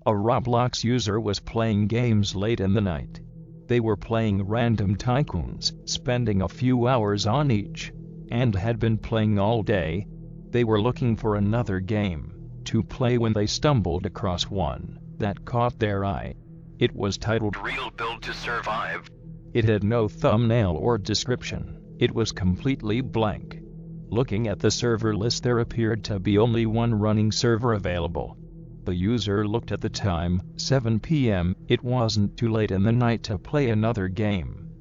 A Roblox user was playing games late in the night. They were playing random tycoons, spending a few hours on each, and had been playing all day. They were looking for another game to play when they stumbled across one that caught their eye. It was titled Real Build to Survive. It had no thumbnail or description. It was completely blank. Looking at the server list, there appeared to be only one running server available. The user looked at the time, 7 p.m. It wasn't too late in the night to play another game.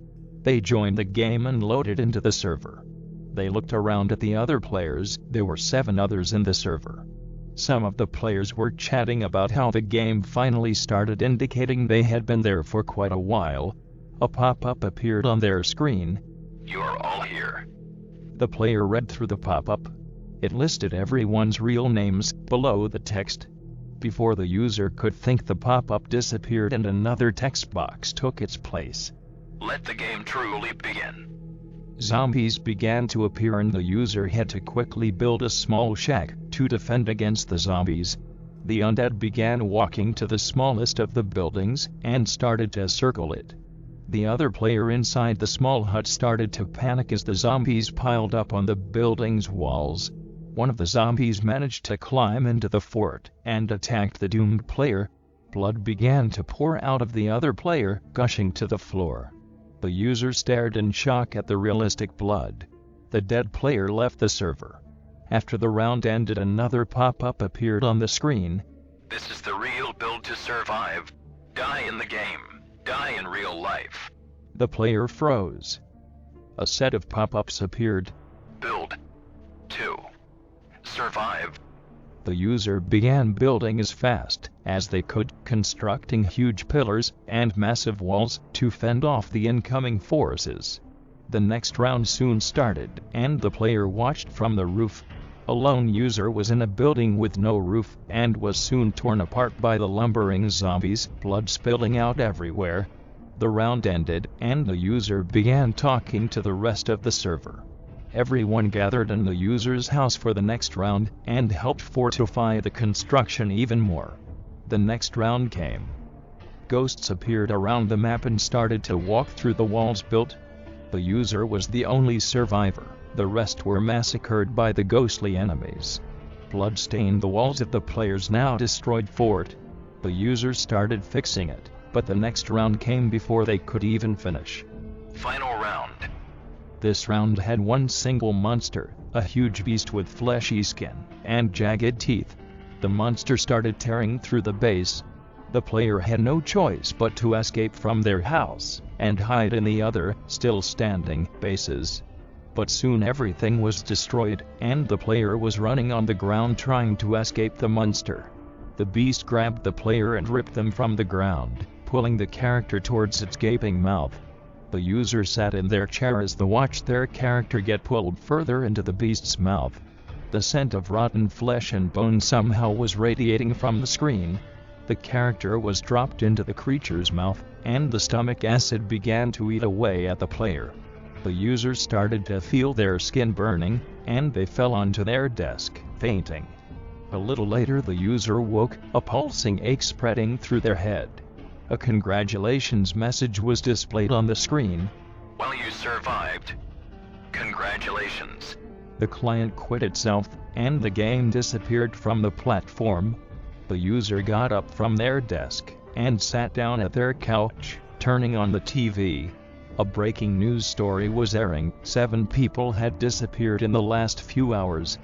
They joined the game and loaded into the server. They looked around at the other players. There were 7 others in the server. Some of the players were chatting about how the game finally started, indicating they had been there for quite a while. A pop-up appeared on their screen. You are all here. The player read through the pop-up. It listed everyone's real names below the text. Before the user could think, the pop-up disappeared and another text box took its place. Let the game truly begin. Zombies began to appear and the user had to quickly build a small shack to defend against the zombies. The undead began walking to the smallest of the buildings and started to circle it. The other player inside the small hut started to panic as the zombies piled up on the building's walls. One of the zombies managed to climb into the fort and attacked the doomed player. Blood began to pour out of the other player, gushing to the floor. The user stared in shock at the realistic blood. The dead player left the server. After the round ended, another pop-up appeared on the screen. This is the real build to survive. Die in the game. Die in real life. The player froze. A set of pop-ups appeared. Build. 2. Survive. The user began building as fast as they could, constructing huge pillars and massive walls to fend off the incoming forces. The next round soon started, and the player watched from the roof. A lone user was in a building with no roof and was soon torn apart by the lumbering zombies, blood spilling out everywhere. The round ended, and the user began talking to the rest of the server. Everyone gathered in the user's house for the next round and helped fortify the construction even more. The next round came. Ghosts appeared around the map and started to walk through the walls built. The user was the only survivor. The rest were massacred by the ghostly enemies. Blood stained the walls of the player's now destroyed fort. The user started fixing it, but the next round came before they could even finish. Final round. This round had one single monster, a huge beast with fleshy skin and jagged teeth. The monster started tearing through the base. The player had no choice but to escape from their house and hide in the other, still standing, bases. But soon everything was destroyed, and the player was running on the ground trying to escape the monster. The beast grabbed the player and ripped them from the ground, pulling the character towards its gaping mouth. The user sat in their chair as they watched their character get pulled further into the beast's mouth. The scent of rotten flesh and bone somehow was radiating from the screen. The character was dropped into the creature's mouth, and the stomach acid began to eat away at the player. The user started to feel their skin burning, and they fell onto their desk, fainting. A little later the user woke, a pulsing ache spreading through their head. A congratulations message was displayed on the screen. Well, you survived. Congratulations. The client quit itself, and the game disappeared from the platform. The user got up from their desk and sat down at their couch, turning on the TV. A breaking news story was airing. 7 people had disappeared in the last few hours.